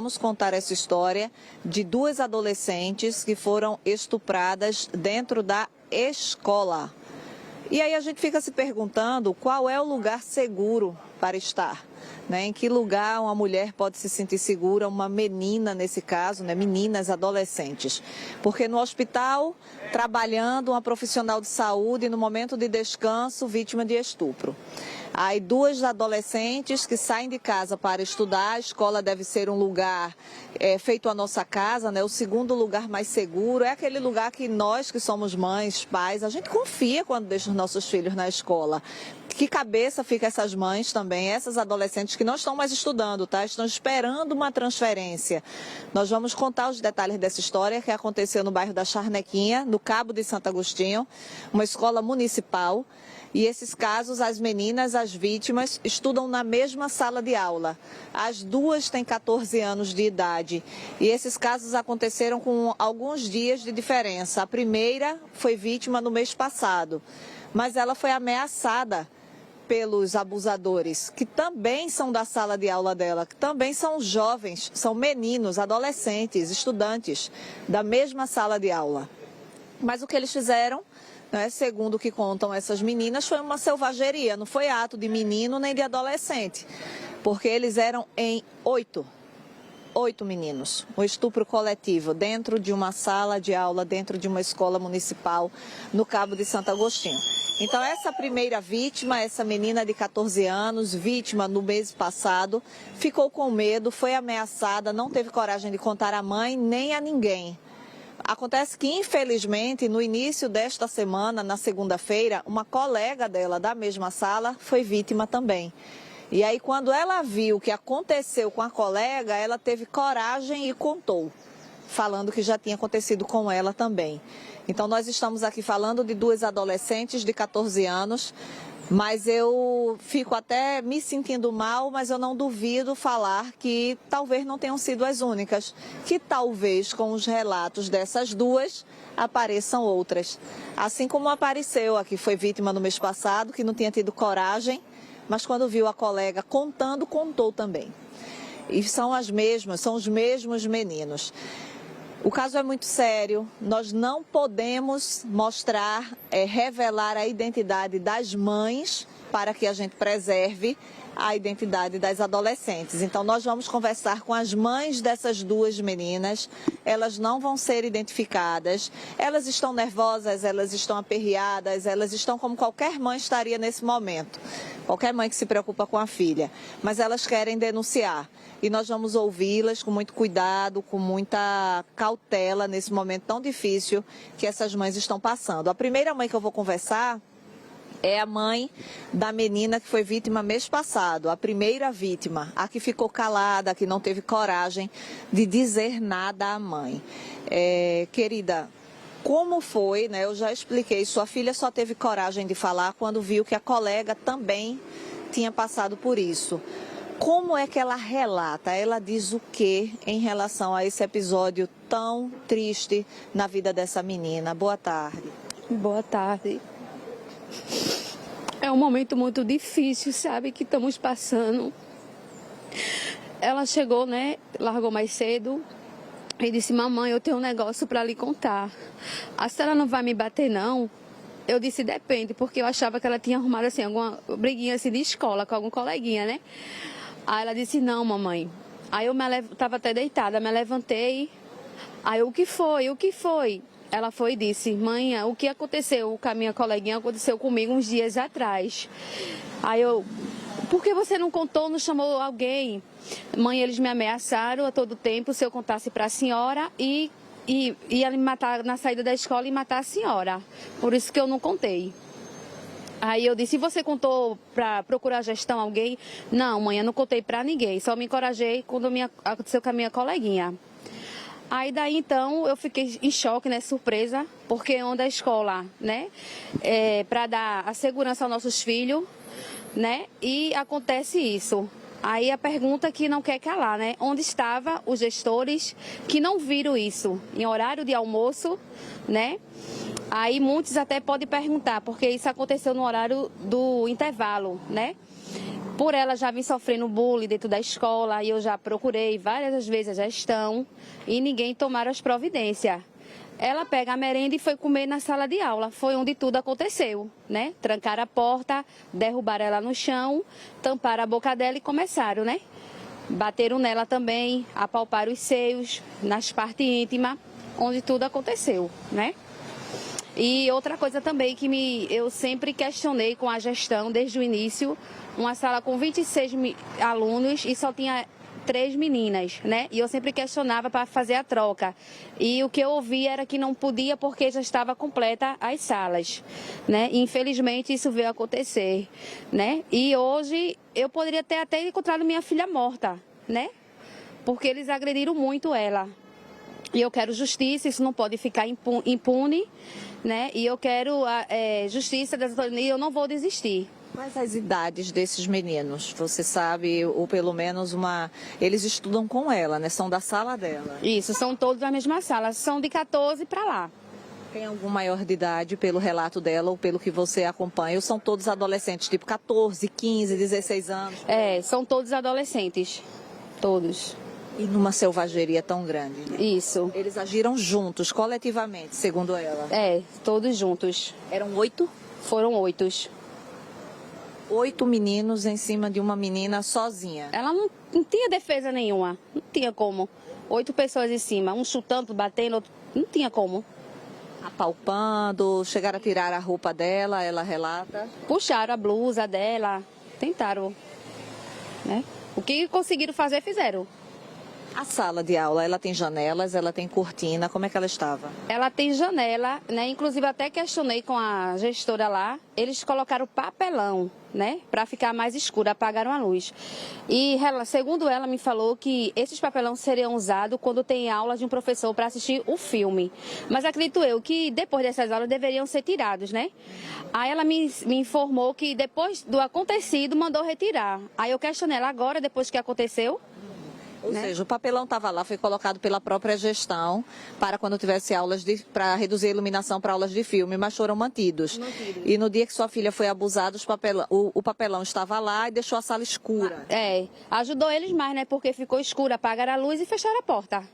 Vamos contar essa história de duas adolescentes que foram estupradas dentro da escola. E aí a gente fica se perguntando qual é o lugar seguro para estar, né? Em que lugar uma mulher pode se sentir segura, uma menina nesse caso, né? Meninas, adolescentes. Porque no hospital, trabalhando, uma profissional de saúde, no momento de descanso, vítima de estupro. Aí duas adolescentes que saem de casa para estudar, a escola deve ser um lugar feito à nossa casa, né? O segundo lugar mais seguro, é aquele lugar que nós que somos mães, pais, a gente confia quando deixa os nossos filhos na escola. Que cabeça fica essas mães também, essas adolescentes que não estão mais estudando, tá? Estão esperando uma transferência. Nós vamos contar os detalhes dessa história que aconteceu no bairro da Charnequinha, no Cabo de Santo Agostinho, uma escola municipal. E esses casos, as meninas, as vítimas, estudam na mesma sala de aula. As duas têm 14 anos de idade. E esses casos aconteceram com alguns dias de diferença. A primeira foi vítima no mês passado, mas ela foi ameaçada pelos abusadores, que também são da sala de aula dela, que também são jovens, são meninos, adolescentes, estudantes da mesma sala de aula. Mas o que eles fizeram, né, segundo o que contam essas meninas, foi uma selvageria, não foi ato de menino nem de adolescente, porque eles eram em oito meninos, um estupro coletivo dentro de uma sala de aula, dentro de uma escola municipal no Cabo de Santo Agostinho. Então essa primeira vítima, essa menina de 14 anos, vítima no mês passado, ficou com medo, foi ameaçada, não teve coragem de contar à mãe nem a ninguém. Acontece que, infelizmente, no início desta semana, na segunda-feira, uma colega dela da mesma sala foi vítima também. E aí, quando ela viu o que aconteceu com a colega, ela teve coragem e contou, falando que já tinha acontecido com ela também. Então, nós estamos aqui falando de duas adolescentes de 14 anos, mas eu fico até me sentindo mal, mas eu não duvido falar que talvez não tenham sido as únicas, que talvez com os relatos dessas duas apareçam outras. Assim como apareceu a que foi vítima no mês passado, que não tinha tido coragem, mas quando viu a colega contando, contou também. E são as mesmas, são os mesmos meninos. O caso é muito sério, nós não podemos mostrar, revelar a identidade das mães para que a gente preserve a identidade das adolescentes. Então nós vamos conversar com as mães dessas duas meninas, elas não vão ser identificadas, elas estão nervosas, elas estão aperreadas, elas estão como qualquer mãe estaria nesse momento, qualquer mãe que se preocupa com a filha, mas elas querem denunciar. E nós vamos ouvi-las com muito cuidado, com muita cautela nesse momento tão difícil que essas mães estão passando. A primeira mãe que eu vou conversar é a mãe da menina que foi vítima mês passado, a primeira vítima, a que ficou calada, a que não teve coragem de dizer nada à mãe. Querida, como foi, né? Eu já expliquei, sua filha só teve coragem de falar quando viu que a colega também tinha passado por isso. Como é que ela relata? Ela diz o que em relação a esse episódio tão triste na vida dessa menina? Boa tarde. Boa tarde. É um momento muito difícil, sabe, que estamos passando. Ela chegou, né, largou mais cedo e disse: mamãe, eu tenho um negócio para lhe contar. A senhora não vai me bater, não? Eu disse: depende, porque eu achava que ela tinha arrumado, assim, alguma briguinha assim de escola com algum coleguinha, né? Aí ela disse: não, mamãe. Aí eu estava até deitada, me levantei. Aí o que foi? O que foi? Ela foi e disse: mãe, o que aconteceu com a minha coleguinha aconteceu comigo uns dias atrás. Aí eu: por que você não contou, não chamou alguém? Mãe, eles me ameaçaram a todo tempo se eu contasse para a senhora e ia me matar na saída da escola e matar a senhora. Por isso que eu não contei. Aí eu disse: e você contou para procurar gestão alguém? Não, mãe, eu não contei para ninguém, só me encorajei quando aconteceu com a minha coleguinha. Aí daí então eu fiquei em choque, né, surpresa, porque onde a escola, né, para dar a segurança aos nossos filhos, né, e acontece isso. Aí a pergunta que não quer calar, né, onde estavam os gestores que não viram isso em horário de almoço, né? Aí muitos até podem perguntar, porque isso aconteceu no horário do intervalo, né? Por ela já vim sofrendo bullying dentro da escola e eu já procurei várias vezes a gestão e ninguém tomaram as providências. Ela pega a merenda e foi comer na sala de aula, foi onde tudo aconteceu, né? Trancaram a porta, derrubaram ela no chão, tamparam a boca dela e começaram, né? Bateram nela também, apalparam os seios, nas partes íntimas, onde tudo aconteceu, né? E outra coisa também que eu sempre questionei com a gestão desde o início, uma sala com 26 alunos e só tinha 3 meninas, né? E eu sempre questionava para fazer a troca. E o que eu ouvi era que não podia porque já estava completa as salas, né? E, infelizmente isso veio acontecer, né? E hoje eu poderia ter até encontrado minha filha morta, né? Porque eles agrediram muito ela. E eu quero justiça, isso não pode ficar impune, né? E eu quero justiça e eu não vou desistir. Quais as idades desses meninos? Você sabe, ou pelo menos eles estudam com ela, né? São da sala dela. Isso, são todos da mesma sala, são de 14 para lá. Tem algum maior de idade pelo relato dela ou pelo que você acompanha? Ou são todos adolescentes, tipo 14, 15, 16 anos? São todos adolescentes, todos. E numa selvageria tão grande, né? Isso. Eles agiram juntos, coletivamente, segundo ela? Todos juntos. Eram 8? Foram 8. 8 meninos em cima de uma menina sozinha. Ela não tinha defesa nenhuma, não tinha como. 8 pessoas em cima, um chutando, batendo, outro, não tinha como. Apalpando, chegaram a tirar a roupa dela, ela relata. Puxaram a blusa dela, tentaram, né? O que conseguiram fazer, fizeram. A sala de aula, ela tem janelas, ela tem cortina, como é que ela estava? Ela tem janela, né? Inclusive até questionei com a gestora lá, eles colocaram papelão, né? Para ficar mais escuro, apagaram a luz. E segundo ela me falou que esses papelão seriam usados quando tem aula de um professor para assistir o filme. Mas acredito eu que depois dessas aulas deveriam ser tirados, né? Aí ela me informou que depois do acontecido mandou retirar. Aí eu questionei ela agora, depois que aconteceu. Ou seja, o papelão estava lá, foi colocado pela própria gestão para quando tivesse aulas para reduzir a iluminação para aulas de filme, mas foram mantidos. E no dia que sua filha foi abusada, o papelão estava lá e deixou a sala escura. Ajudou eles mais, né? Porque ficou escura, apagaram a luz e fecharam a porta.